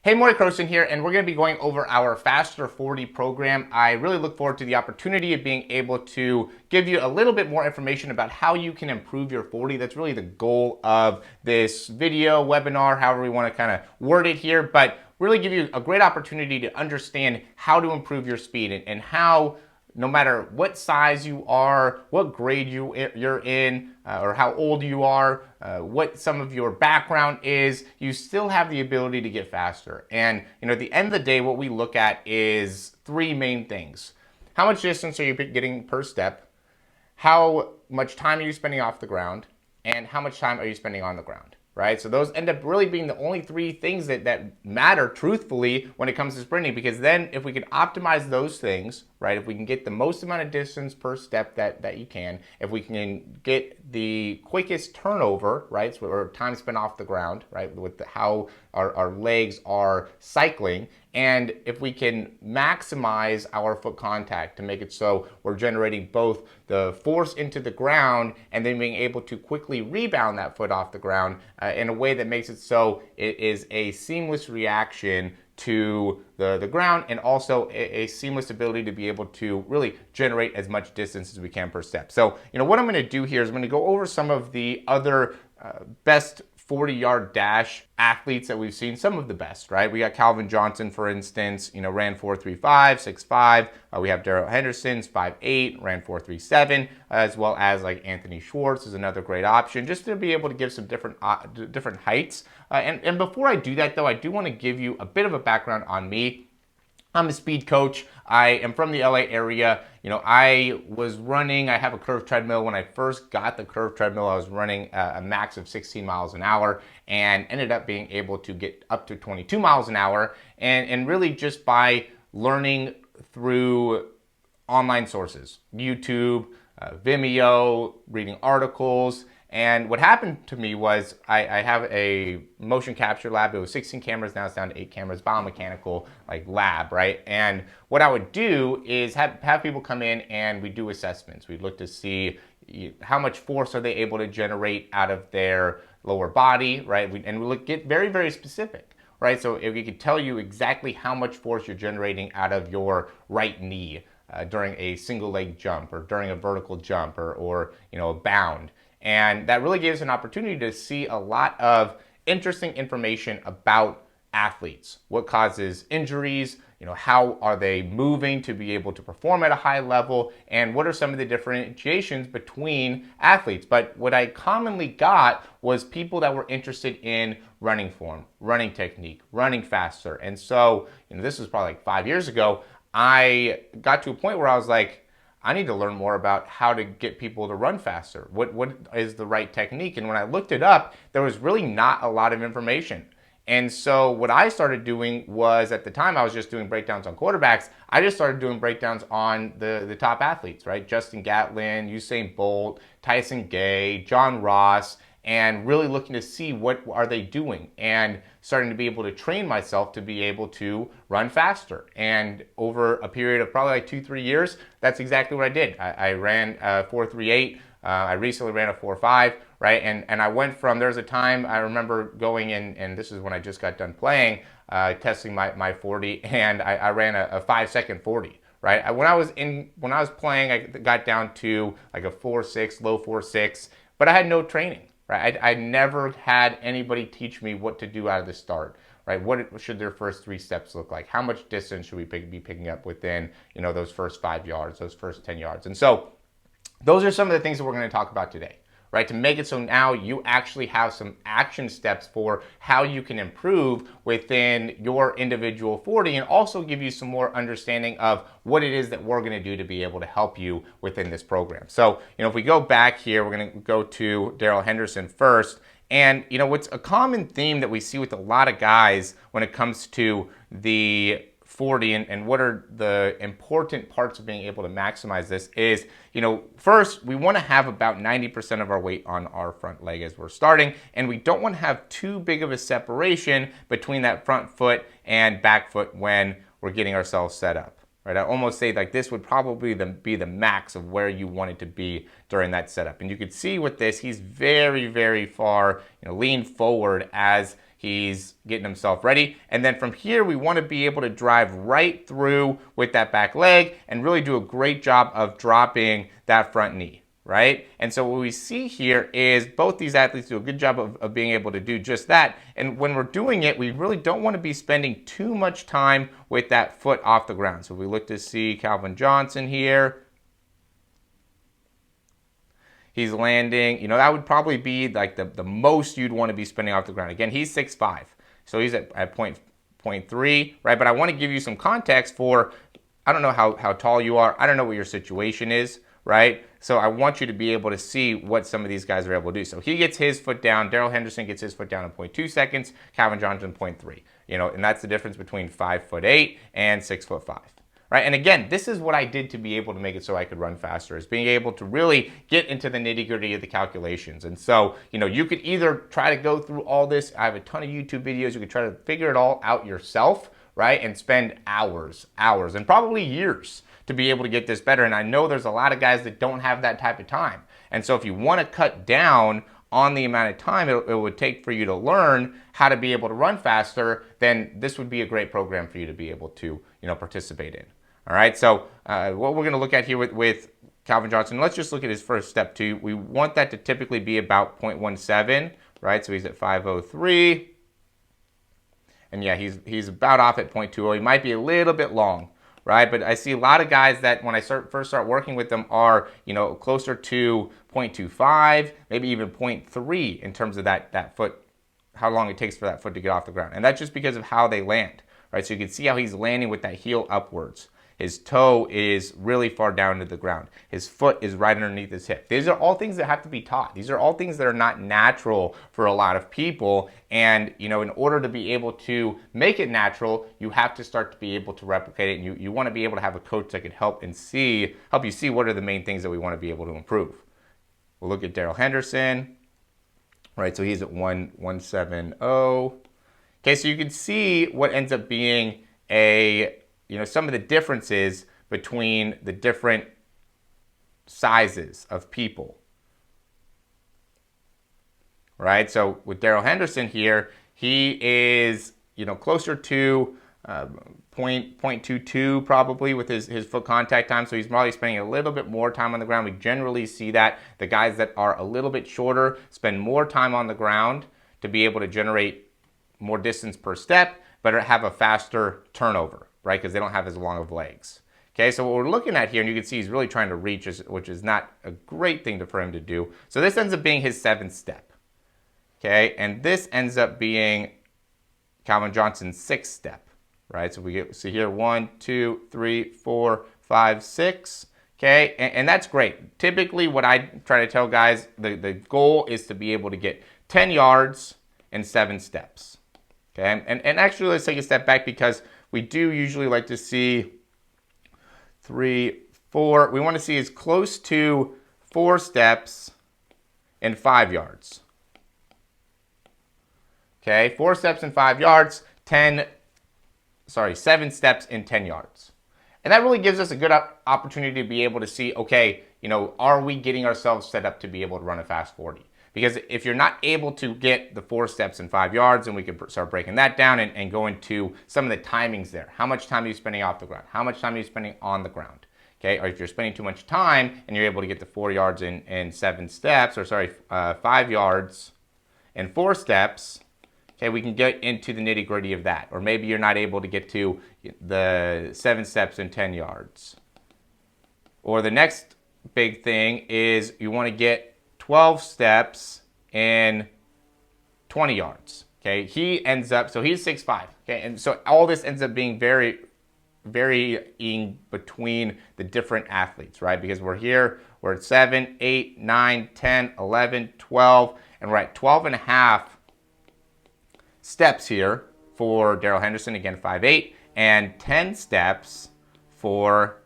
Hey, Morey Croson here, and we're going to be going over our Faster 40 program. I really look forward to the opportunity of being able to give you a little bit more information about how you can improve your 40. That's really the goal of this video, webinar, however we want to kind of word it here, but really give you a great opportunity to understand how to improve your speed and how, no matter what size you are, what grade you're in, or how old you are, what some of your background is, you still have the ability to get faster. And at the end of the day, what we look at is three main things. How much distance are you getting per step? How much time are you spending off the ground? And how much time are you spending on the ground? Right? So those end up really being the only three things that matter truthfully when it comes to sprinting, because then if we can optimize those things, right, if we can get the most amount of distance per step that you can, if we can get the quickest turnover, right, so, or time spent off the ground, right, with how our legs are cycling, and if we can maximize our foot contact to make it so we're generating both the force into the ground and then being able to quickly rebound that foot off the ground in a way that makes it so it is a seamless reaction to the ground, and also a seamless ability to be able to really generate as much distance as we can per step. So, what I'm going to do here is I'm going to go over some of the other best 40-yard dash athletes that we've seen, some of the best, right? We got Calvin Johnson, for instance, ran 4.35, 6.5. We have Darrell Henderson's 5.8, ran 4.37, as well as like Anthony Schwartz is another great option, just to be able to give some different heights. And before I do that, though, I do want to give you a bit of a background on me. I'm a speed coach. I am from the LA area. I was running, I have a curved treadmill. When I first got the curved treadmill, I was running a max of 16 miles an hour and ended up being able to get up to 22 miles an hour. And really just by learning through online sources, YouTube, Vimeo, reading articles. And what happened to me was I have a motion capture lab. It was 16 cameras, now it's down to 8 cameras, biomechanical like lab, right? And what I would do is have people come in and we do assessments. We look to see how much force are they able to generate out of their lower body, right? And we get very, very specific, right? So if we could tell you exactly how much force you're generating out of your right knee during a single leg jump or during a vertical jump or a bound. And that really gives an opportunity to see a lot of interesting information about athletes. What causes injuries? How are they moving to be able to perform at a high level? And what are some of the differentiations between athletes? But what I commonly got was people that were interested in running form, running technique, running faster. And so, this was probably like 5 years ago, I got to a point where I was like, I need to learn more about how to get people to run faster. What is the right technique? And when I looked it up, there was really not a lot of information. And so what I started doing was, at the time I was just doing breakdowns on quarterbacks, I just started doing breakdowns on the top athletes, right? Justin Gatlin, Usain Bolt, Tyson Gay, John Ross, and really looking to see what are they doing and starting to be able to train myself to be able to run faster. And over a period of probably like 2-3 years, that's exactly what I did. I ran 4.38. I recently ran a 4.5, right? And I went from, there was a time I remember going in, and this is when I just got done playing, testing my 40, and I ran a 5-second 40. Right? When I was playing, I got down to like a 4.6, low 4.6, but I had no training. Right? I never had anybody teach me what to do out of the start. Right? What should their first 3 steps look like? How much distance should we be picking up within those first 5 yards, those first 10 yards? And so those are some of the things that we're going to talk about today. Right, to make it so now you actually have some action steps for how you can improve within your individual 40, and also give you some more understanding of what it is that we're going to do to be able to help you within this program. So, if we go back here, we're going to go to Darrell Henderson first. And, what's a common theme that we see with a lot of guys when it comes to the 40 and what are the important parts of being able to maximize this is, first, we want to have about 90% of our weight on our front leg as we're starting, and we don't want to have too big of a separation between that front foot and back foot when we're getting ourselves set up. Right? I almost say like this would probably be the max of where you want it to be during that setup. And you could see with this, he's very, very far, leaned forward as He's getting himself ready. And then from here, we want to be able to drive right through with that back leg and really do a great job of dropping that front knee, right? And so what we see here is both these athletes do a good job of being able to do just that. And when we're doing it, we really don't want to be spending too much time with that foot off the ground. So if we look to see Calvin Johnson here, he's landing, that would probably be like the most you'd want to be spending off the ground. Again, he's 6'5", so he's at point 0.3, right? But I want to give you some context for, I don't know how tall you are. I don't know what your situation is, right? So I want you to be able to see what some of these guys are able to do. So he gets his foot down. Darrell Henderson gets his foot down in 0.2 seconds. Calvin Johnson 0.3. And that's the difference between 5'8" and 6'5". Right? And again, this is what I did to be able to make it so I could run faster, is being able to really get into the nitty-gritty of the calculations. And so, you could either try to go through all this. I have a ton of YouTube videos. You could try to figure it all out yourself, right? And spend hours, and probably years to be able to get this better. And I know there's a lot of guys that don't have that type of time. And so if you want to cut down on the amount of time it would take for you to learn how to be able to run faster, then this would be a great program for you to be able to, participate in. All right, so what we're going to look at here with Calvin Johnson, let's just look at his first step two. We want that to typically be about 0.17, right? So he's at 5:03. And yeah, he's about off at 0.20. He might be a little bit long, right? But I see a lot of guys that when I first start working with them are, closer to 0.25, maybe even 0.3 in terms of that foot, how long it takes for that foot to get off the ground. And that's just because of how they land, right? So you can see how he's landing with that heel upwards. His toe is really far down to the ground. His foot is right underneath his hip. These are all things that have to be taught. These are all things that are not natural for a lot of people. And, in order to be able to make it natural, you have to start to be able to replicate it. And you want to be able to have a coach that can help you see what are the main things that we want to be able to improve. We'll look at Darrell Henderson, right? So he's at 170. Okay, so you can see what ends up being some of the differences between the different sizes of people, right? So with Darrell Henderson here, he is, closer to 0.22 probably with his foot contact time. So he's probably spending a little bit more time on the ground. We generally see that the guys that are a little bit shorter spend more time on the ground to be able to generate more distance per step, but have a faster turnover, right? Because they don't have as long of legs. Okay, so what we're looking at here, and you can see he's really trying to reach, which is not a great thing for him to do. So this ends up being his 7th step. Okay, and this ends up being Calvin Johnson's 6th step, right? So we see here 1, 2, 3, 4, 5, 6. Okay, and that's great. Typically what I try to tell guys, the goal is to be able to get 10 yards in 7 steps. Okay, and actually let's take a step back, because we do usually like to see 3, 4. We want to see as close to 4 steps in 5 yards. Okay, 4 steps in 5 yards, 7 steps in 10 yards. And that really gives us a good opportunity to be able to see, okay, are we getting ourselves set up to be able to run a fast 40? Because if you're not able to get the 4 steps in 5 yards, and we can start breaking that down and go into some of the timings there. How much time are you spending off the ground? How much time are you spending on the ground? Okay, or if you're spending too much time and you're able to get the 4 yards in 7 steps, 5 yards in 4 steps, okay, we can get into the nitty gritty of that. Or maybe you're not able to get to the 7 steps in 10 yards. Or the next big thing is you want to get 12 steps in 20 yards. Okay, he ends up, so he's 6'5". Okay, and so all this ends up being varying between the different athletes, right? Because we're at 7, 8, 9, 10, 11, 12, and we're at 12 and a half steps here for Darrell Henderson, again 5'8", and 10 steps for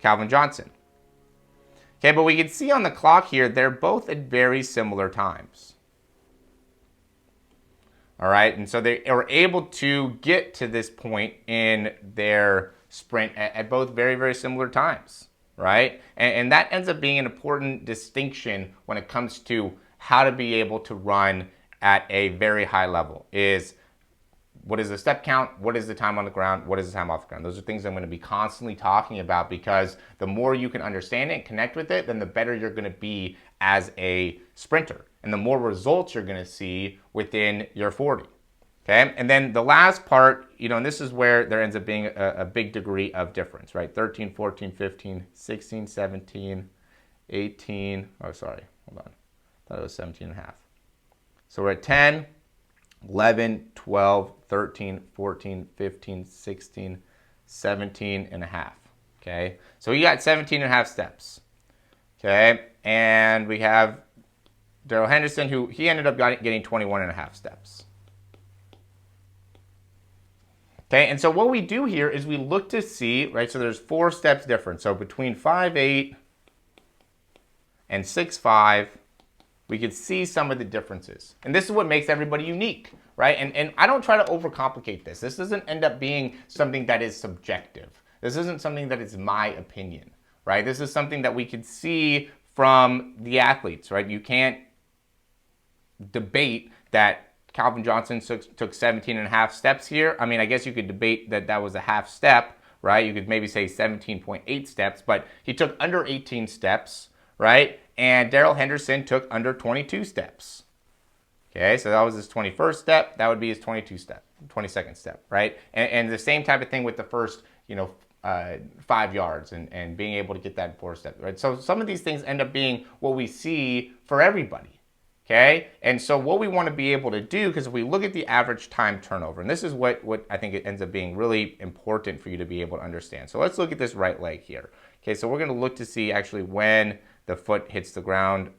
Calvin Johnson. Okay, but we can see on the clock here, they're both at very similar times. All right, and so they are able to get to this point in their sprint at both very, very similar times, right? And that ends up being an important distinction when it comes to how to be able to run at a very high level is what is the step count, what is the time on the ground, what is the time off the ground. Those are things I'm going to be constantly talking about, because the more you can understand it and connect with it, then the better you're going to be as a sprinter and the more results you're going to see within your 40. Okay, and then the last part, and this is where there ends up being a big degree of difference, right? 13, 14, 15, 16, 17, 18, oh, sorry, hold on. I thought it was 17 and a half. So we're at 10, 11, 12, 13, 14, 15, 16, 17 and a half. Okay, so you got 17 and a half steps. Okay, and we have Daryl Henderson, who he ended up getting 21 and a half steps. Okay, and so what we do here is we look to see, right, so there's 4 steps difference. So between 5'8" and 6'5", we could see some of the differences. And this is what makes everybody unique, right? And I don't try to overcomplicate this. This doesn't end up being something that is subjective. This isn't something that is my opinion, right? This is something that we could see from the athletes, right? You can't debate that Calvin Johnson took 17 and a half steps here. I mean, I guess you could debate that that was a half step, right? You could maybe say 17.8 steps, but he took under 18 steps, right? And Daryl Henderson took under 22 steps. Okay, so that was his 21st step. That would be his 22nd step, right? And the same type of thing with the first, 5 yards and being able to get that in 4 steps, right? So some of these things end up being what we see for everybody. Okay, and so what we want to be able to do, because if we look at the average time turnover, and this is what I think it ends up being really important for you to be able to understand. So let's look at this right leg here. Okay, so we're going to look to see actually when the foot hits the ground.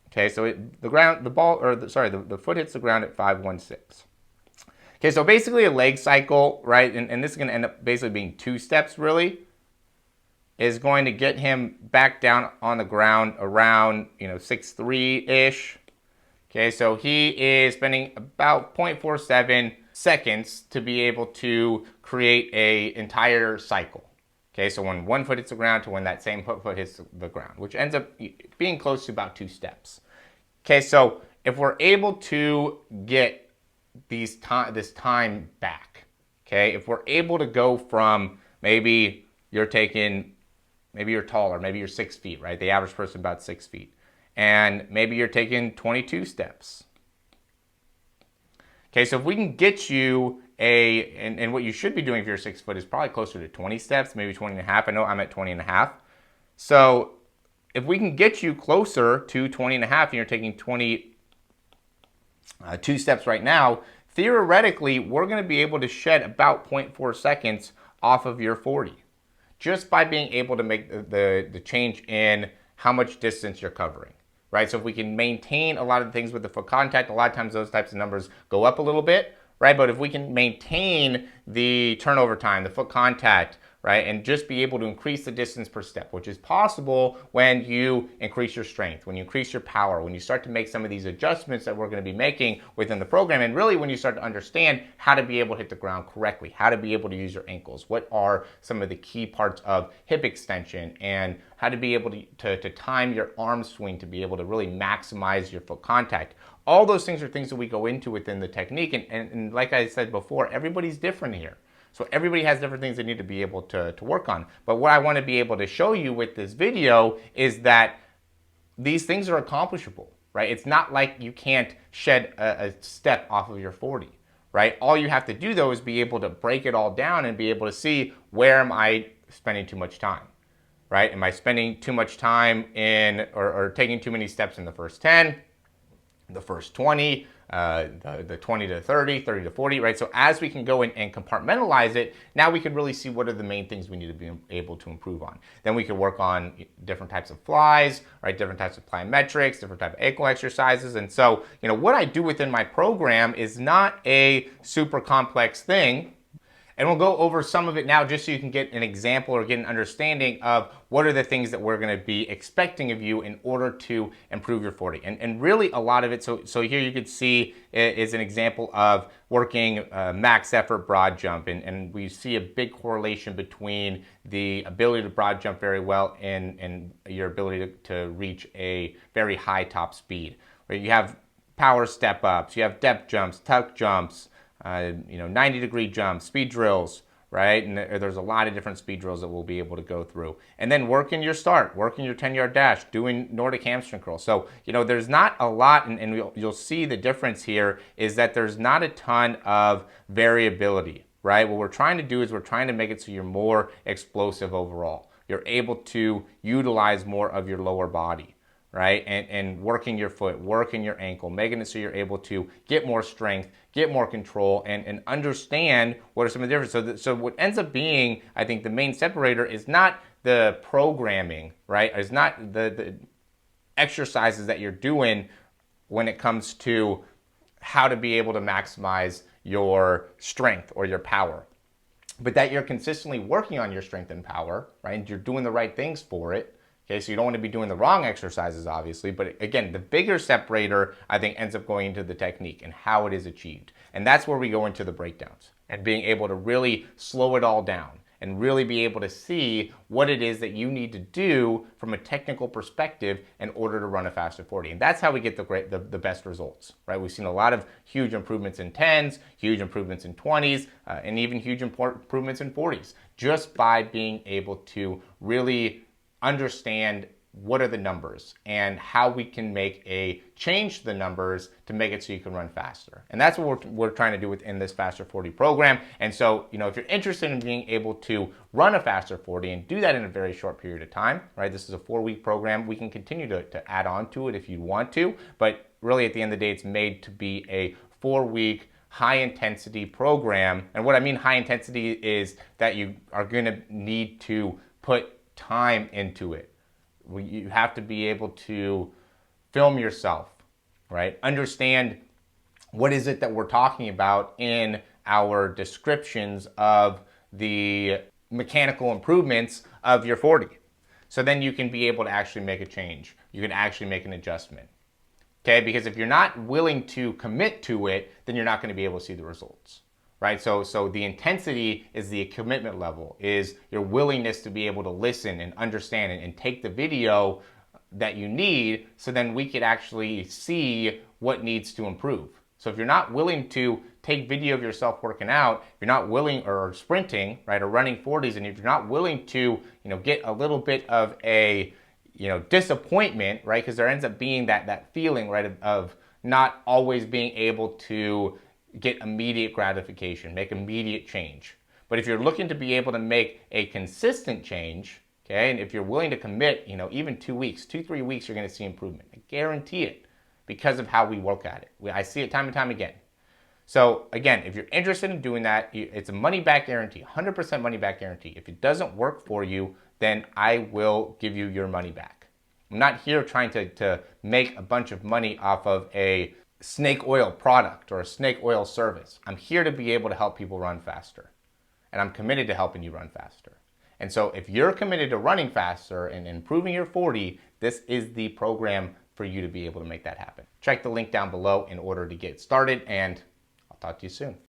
Okay, so the foot hits the ground at 5:16. Okay, so basically a leg cycle, right? And this is going to end up basically being 2 steps really, is going to get him back down on the ground around, 6'3"-ish. Okay, so he is spending about 0.47 seconds to be able to create an entire cycle. Okay, so when one foot hits the ground to when that same foot hits the ground, which ends up being close to about 2 steps. Okay, so if we're able to get this time back, okay, if we're able to go from maybe you're taller, maybe you're 6 feet, right? The average person about 6 feet. And maybe you're taking 22 steps. Okay, so if we can get you and what you should be doing if you're 6 foot is probably closer to 20 steps, maybe 20 and a half. I know I'm at 20 and a half. So if we can get you closer to 20 and a half and you're taking 22 steps right now, theoretically, we're going to be able to shed about 0.4 seconds off of your 40. Just by being able to make the change in how much distance you're covering, right? So if we can maintain a lot of the things with the foot contact, a lot of times those types of numbers go up a little bit, right? But if we can maintain the turnover time, the foot contact, right, and just be able to increase the distance per step, which is possible when you increase your strength, when you increase your power, when you start to make some of these adjustments that we're going to be making within the program, and really when you start to understand how to be able to hit the ground correctly, how to be able to use your ankles, what are some of the key parts of hip extension, and how to be able to time your arm swing to be able to really maximize your foot contact. All those things are things that we go into within the technique, and like I said before, everybody's different here. So everybody has different things they need to be able to work on. But what I want to be able to show you with this video is that these things are accomplishable, right? It's not like you can't shed a step off of your 40, right? All you have to do though is be able to break it all down and be able to see, where am I spending too much time, right? Am I spending too much time or taking too many steps in the first 10, the first 20, the 20 to 30, 30 to 40, right? So as we can go in and compartmentalize it, now we can really see what are the main things we need to be able to improve on. Then we can work on different types of flies, right? Different types of plyometrics, different type of ankle exercises. And so, what I do within my program is not a super complex thing. And we'll go over some of it now just so you can get an example or get an understanding of what are the things that we're going to be expecting of you in order to improve your 40. And really a lot of it, so here you could see is an example of working max effort broad jump. And we see a big correlation between the ability to broad jump very well and your ability to reach a very high top speed. Right? You have power step ups, you have depth jumps, tuck jumps, 90-degree jumps, speed drills, right? And there's a lot of different speed drills that we'll be able to go through. And then working your start, working your 10-yard dash, doing Nordic hamstring curls. So, there's not a lot, and you'll see the difference here is that there's not a ton of variability, right? What we're trying to do is we're trying to make it so you're more explosive overall. You're able to utilize more of your lower body, right? And working your foot, working your ankle, making it so you're able to get more strength, get more control, and understand what are some of the differences. So what ends up being, I think, the main separator is not the programming, right? It's not the exercises that you're doing when it comes to how to be able to maximize your strength or your power, but that you're consistently working on your strength and power, right? And you're doing the right things for it. Okay, so you don't want to be doing the wrong exercises, obviously, but again, the bigger separator, I think, ends up going into the technique and how it is achieved. And that's where we go into the breakdowns and being able to really slow it all down and really be able to see what it is that you need to do from a technical perspective in order to run a faster 40. And that's how we get the best results, right? We've seen a lot of huge improvements in 10s, huge improvements in 20s, and even huge improvements in 40s, just by being able to really understand what are the numbers and how we can change the numbers to make it so you can run faster. And that's what we're trying to do within this Faster 40 program. And so, if you're interested in being able to run a Faster 40 and do that in a very short period of time, right? This is a 4-week program. We can continue to add on to it if you want to, but really at the end of the day, it's made to be a 4-week high intensity program. And what I mean high intensity is that you are going to need to put time into it. You have to be able to film yourself, right? Understand what is it that we're talking about in our descriptions of the mechanical improvements of your 40. So then you can be able to actually make a change. You can actually make an adjustment. Okay, because if you're not willing to commit to it, then you're not going to be able to see the results. Right? So the intensity is the commitment level, is your willingness to be able to listen and understand and take the video that you need so then we could actually see what needs to improve. So if you're not willing to take video of yourself working out, if you're not willing, or sprinting, right, or running 40s, and if you're not willing to, get a little bit of a, disappointment, right, because there ends up being that feeling, right, of not always being able to get immediate gratification, make immediate change. But if you're looking to be able to make a consistent change, okay, and if you're willing to commit, even 2 weeks, 2-3 weeks, you're going to see improvement. I guarantee it because of how we work at it. I see it time and time again. So again, if you're interested in doing that, it's a money back guarantee, 100% money back guarantee. If it doesn't work for you, then I will give you your money back. I'm not here trying to make a bunch of money off of a snake oil product or a snake oil service. I'm here to be able to help people run faster. And I'm committed to helping you run faster. And so if you're committed to running faster and improving your 40, this is the program for you to be able to make that happen. Check the link down below in order to get started, and I'll talk to you soon.